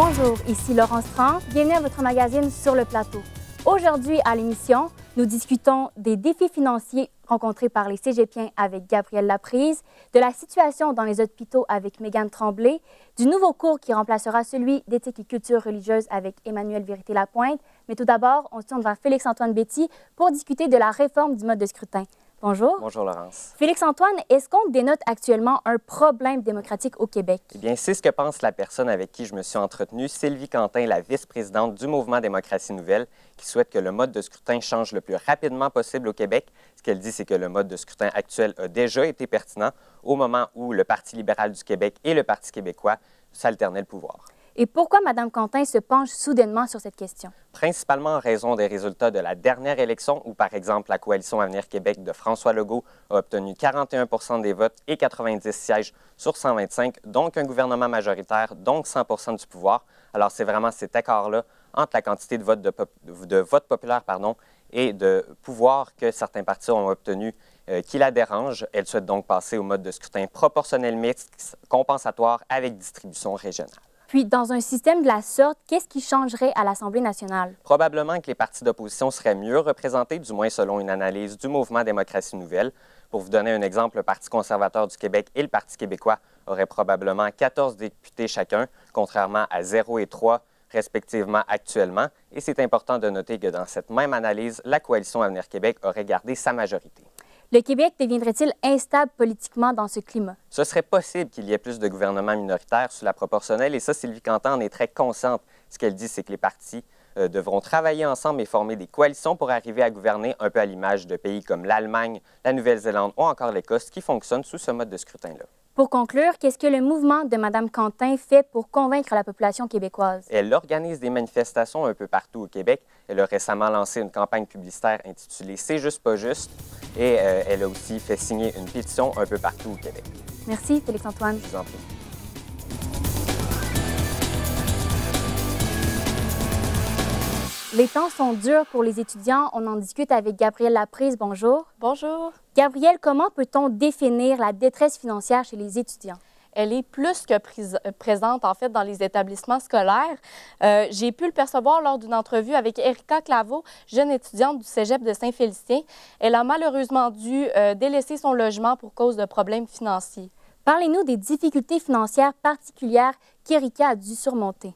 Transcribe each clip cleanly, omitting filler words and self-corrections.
Bonjour, ici Laurence Tran. Bienvenue à votre magazine Sur le plateau. Aujourd'hui, à l'émission, nous discutons des défis financiers rencontrés par les cégepiens avec Gabrielle Laprise, de la situation dans les hôpitaux avec Mégane Tremblay, du nouveau cours qui remplacera celui d'éthique et culture religieuse avec Emmanuel Vérité-Lapointe. Mais tout d'abord, on se tourne vers Félix-Antoine Betty pour discuter de la réforme du mode de scrutin. Bonjour. Bonjour Laurence. Félix-Antoine, est-ce qu'on dénote actuellement un problème démocratique au Québec? Eh bien, c'est ce que pense la personne avec qui je me suis entretenu, Sylvie Quentin, la vice-présidente du mouvement Démocratie Nouvelle, qui souhaite que le mode de scrutin change le plus rapidement possible au Québec. Ce qu'elle dit, c'est que le mode de scrutin actuel a déjà été pertinent au moment où le Parti libéral du Québec et le Parti québécois s'alternaient le pouvoir. Et pourquoi Mme Quentin se penche soudainement sur cette question? Principalement en raison des résultats de la dernière élection où, par exemple, la coalition Avenir Québec de François Legault a obtenu 41 des votes et 90 sièges sur 125, donc un gouvernement majoritaire, donc 100 du pouvoir. Alors, c'est vraiment cet écart-là entre la quantité de vote populaire et de pouvoir que certains partis ont obtenu qui la dérange. Elle souhaite donc passer au mode de scrutin proportionnel mixte, compensatoire avec distribution régionale. Puis, dans un système de la sorte, qu'est-ce qui changerait à l'Assemblée nationale? Probablement que les partis d'opposition seraient mieux représentés, du moins selon une analyse du mouvement Démocratie Nouvelle. Pour vous donner un exemple, le Parti conservateur du Québec et le Parti québécois auraient probablement 14 députés chacun, contrairement à 0 et 3 respectivement actuellement. Et c'est important de noter que dans cette même analyse, la coalition Avenir Québec aurait gardé sa majorité. Le Québec deviendrait-il instable politiquement dans ce climat? Ce serait possible qu'il y ait plus de gouvernements minoritaires sous la proportionnelle et ça, Sylvie Quentin en est très consciente. Ce qu'elle dit, c'est que les partis devront travailler ensemble et former des coalitions pour arriver à gouverner un peu à l'image de pays comme l'Allemagne, la Nouvelle-Zélande ou encore l'Écosse qui fonctionnent sous ce mode de scrutin-là. Pour conclure, qu'est-ce que le mouvement de Mme Quentin fait pour convaincre la population québécoise? Elle organise des manifestations un peu partout au Québec. Elle a récemment lancé une campagne publicitaire intitulée « C'est juste pas juste » et elle a aussi fait signer une pétition un peu partout au Québec. Merci, Félix-Antoine. Je vous en prie. Les temps sont durs pour les étudiants. On en discute avec Gabrielle Laprise. Bonjour. Bonjour. Gabrielle, comment peut-on définir la détresse financière chez les étudiants? Elle est plus que présente, en fait, dans les établissements scolaires. J'ai pu le percevoir lors d'une entrevue avec Erika Claveau, jeune étudiante du cégep de Saint-Félicien. Elle a malheureusement dû délaisser son logement pour cause de problèmes financiers. Parlez-nous des difficultés financières particulières qu'Erika a dû surmonter.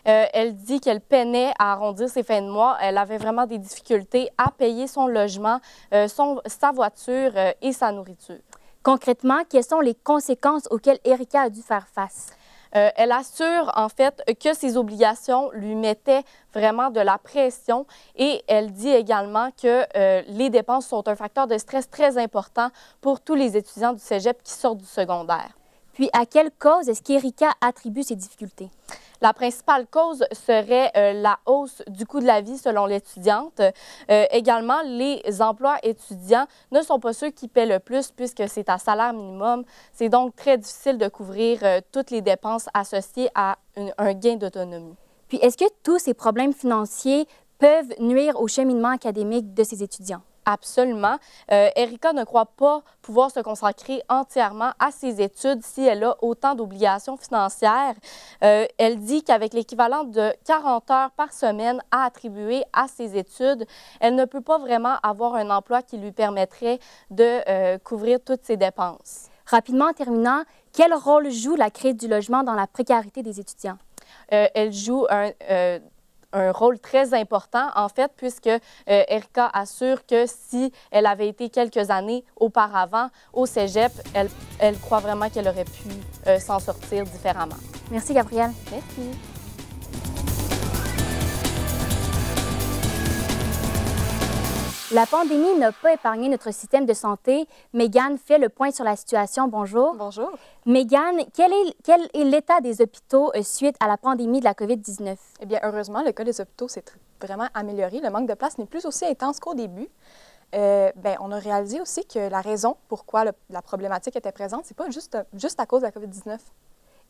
Elle dit qu'elle peinait à arrondir ses fins de mois. Elle avait vraiment des difficultés à payer son logement, sa voiture et sa nourriture. Concrètement, quelles sont les conséquences auxquelles Erika a dû faire face? Elle assure, en fait, que ses obligations lui mettaient vraiment de la pression et elle dit également que les dépenses sont un facteur de stress très important pour tous les étudiants du cégep qui sortent du secondaire. Puis, à quelle cause est-ce qu'Erika attribue ces difficultés? La principale cause serait la hausse du coût de la vie selon l'étudiante. Également, les emplois étudiants ne sont pas ceux qui paient le plus puisque c'est à salaire minimum. C'est donc très difficile de couvrir toutes les dépenses associées à un gain d'autonomie. Puis, est-ce que tous ces problèmes financiers peuvent nuire au cheminement académique de ces étudiants? Absolument. Erika ne croit pas pouvoir se consacrer entièrement à ses études si elle a autant d'obligations financières. Elle dit qu'avec l'équivalent de 40 heures par semaine à attribuer à ses études, elle ne peut pas vraiment avoir un emploi qui lui permettrait de couvrir toutes ses dépenses. Rapidement, en terminant, quel rôle joue la crise du logement dans la précarité des étudiants? Elle joue un rôle très important, en fait, puisque Erika assure que si elle avait été quelques années auparavant au cégep, elle croit vraiment qu'elle aurait pu s'en sortir différemment. Merci, Gabrielle. Merci. La pandémie n'a pas épargné notre système de santé. Mégane fait le point sur la situation. Bonjour. Bonjour. Mégane, quel est l'état des hôpitaux suite à la pandémie de la COVID-19? Eh bien, heureusement, le cas des hôpitaux s'est vraiment amélioré. Le manque de place n'est plus aussi intense qu'au début. On a réalisé aussi que la raison pourquoi la problématique était présente, c'est pas juste à cause de la COVID-19.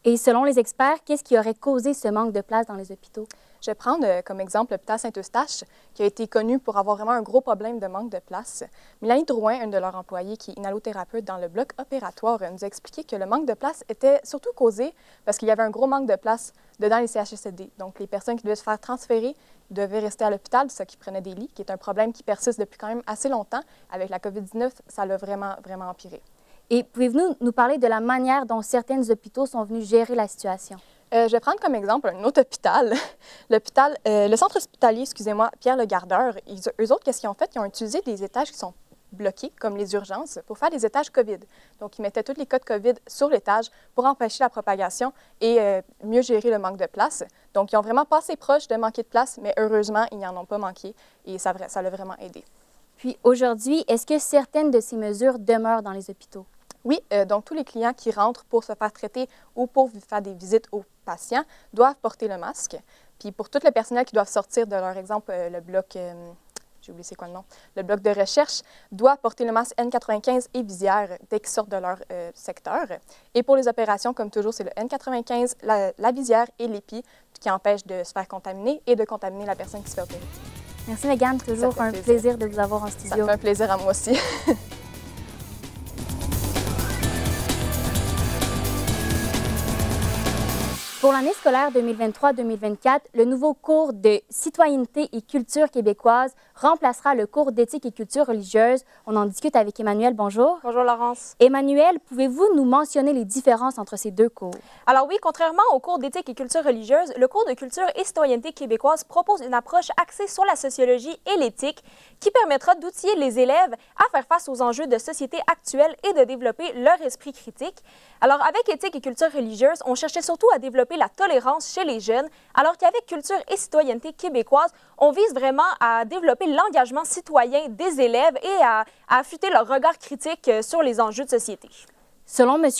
Et selon les experts, qu'est-ce qui aurait causé ce manque de place dans les hôpitaux? Je vais prendre comme exemple l'hôpital Saint-Eustache, qui a été connu pour avoir vraiment un gros problème de manque de place. Mélanie Drouin, une de leurs employées qui est inhalothérapeute dans le bloc opératoire, nous a expliqué que le manque de place était surtout causé parce qu'il y avait un gros manque de place dedans les CHSLD. Donc, les personnes qui devaient se faire transférer devaient rester à l'hôpital, ce qui prenait des lits, qui est un problème qui persiste depuis quand même assez longtemps. Avec la COVID-19, ça l'a vraiment empiré. Et pouvez-vous nous parler de la manière dont certains hôpitaux sont venus gérer la situation? Je vais prendre comme exemple un autre hôpital, le centre hospitalier, Pierre Le Gardeur. Eux autres, qu'est-ce qu'ils ont fait? Ils ont utilisé des étages qui sont bloqués, comme les urgences, pour faire des étages COVID. Donc, ils mettaient tous les cas de COVID sur l'étage pour empêcher la propagation et mieux gérer le manque de place. Donc, ils ont vraiment passé proche de manquer de place, mais heureusement, ils n'en ont pas manqué et ça l'a vraiment aidé. Puis aujourd'hui, est-ce que certaines de ces mesures demeurent dans les hôpitaux? Oui, donc tous les clients qui rentrent pour se faire traiter ou pour faire des visites aux patients doivent porter le masque. Puis pour tout le personnel qui doivent sortir de leur exemple, le bloc, j'ai oublié c'est quoi le nom, le bloc de recherche, doit porter le masque N95 et visière dès qu'ils sortent de leur secteur. Et pour les opérations, comme toujours, c'est le N95, la visière et l'épi qui empêchent de se faire contaminer et de contaminer la personne qui se fait opérer. Merci Mégane, toujours un plaisir de vous avoir en studio. Ça fait un plaisir à moi aussi. Pour l'année scolaire 2023-2024, le nouveau cours de citoyenneté et culture québécoise remplacera le cours d'éthique et culture religieuse. On en discute avec Emmanuelle. Bonjour. Bonjour Laurence. Emmanuelle, pouvez-vous nous mentionner les différences entre ces deux cours? Alors oui, contrairement au cours d'éthique et culture religieuse, le cours de culture et citoyenneté québécoise propose une approche axée sur la sociologie et l'éthique qui permettra d'outiller les élèves à faire face aux enjeux de société actuelle et de développer leur esprit critique. Alors avec éthique et culture religieuse, on cherchait surtout à développer la tolérance chez les jeunes, alors qu'avec culture et citoyenneté québécoise, on vise vraiment à développer l'engagement citoyen des élèves et à affûter leur regard critique sur les enjeux de société. Selon M.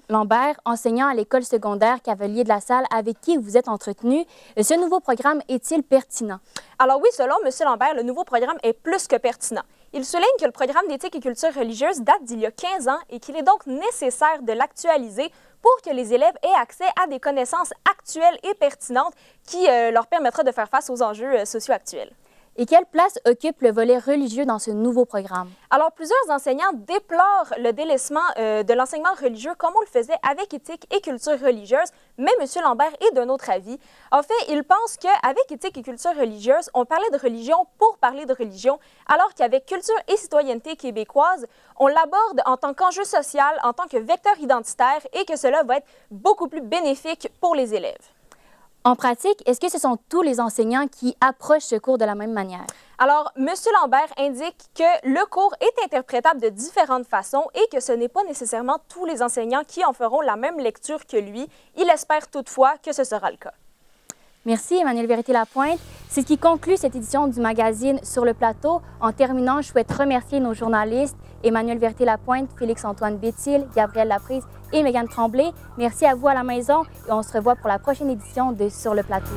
Lambert, enseignant à l'école secondaire Cavalier de la Salle, avec qui vous êtes entretenu, ce nouveau programme est-il pertinent? Alors oui, selon M. Lambert, le nouveau programme est plus que pertinent. Il souligne que le programme d'éthique et culture religieuse date d'il y a 15 ans et qu'il est donc nécessaire de l'actualiser pour que les élèves aient accès à des connaissances actuelles et pertinentes qui leur permettra de faire face aux enjeux sociaux actuels. Et quelle place occupe le volet religieux dans ce nouveau programme? Alors, plusieurs enseignants déplorent le délaissement de l'enseignement religieux comme on le faisait avec éthique et culture religieuse, mais M. Lambert est d'un autre avis. En fait, il pense qu'avec éthique et culture religieuse, on parlait de religion pour parler de religion, alors qu'avec culture et citoyenneté québécoise, on l'aborde en tant qu'enjeu social, en tant que vecteur identitaire et que cela va être beaucoup plus bénéfique pour les élèves. En pratique, est-ce que ce sont tous les enseignants qui approchent ce cours de la même manière? Alors, M. Lambert indique que le cours est interprétable de différentes façons et que ce n'est pas nécessairement tous les enseignants qui en feront la même lecture que lui. Il espère toutefois que ce sera le cas. Merci, Emmanuelle Vérité-Lapointe. C'est ce qui conclut cette édition du magazine Sur le plateau. En terminant, je souhaite remercier nos journalistes Emmanuelle Vérité-Lapointe, Félix-Antoine Béthil, Gabrielle Laprise et Mégane Tremblay. Merci à vous à la maison et on se revoit pour la prochaine édition de Sur le plateau.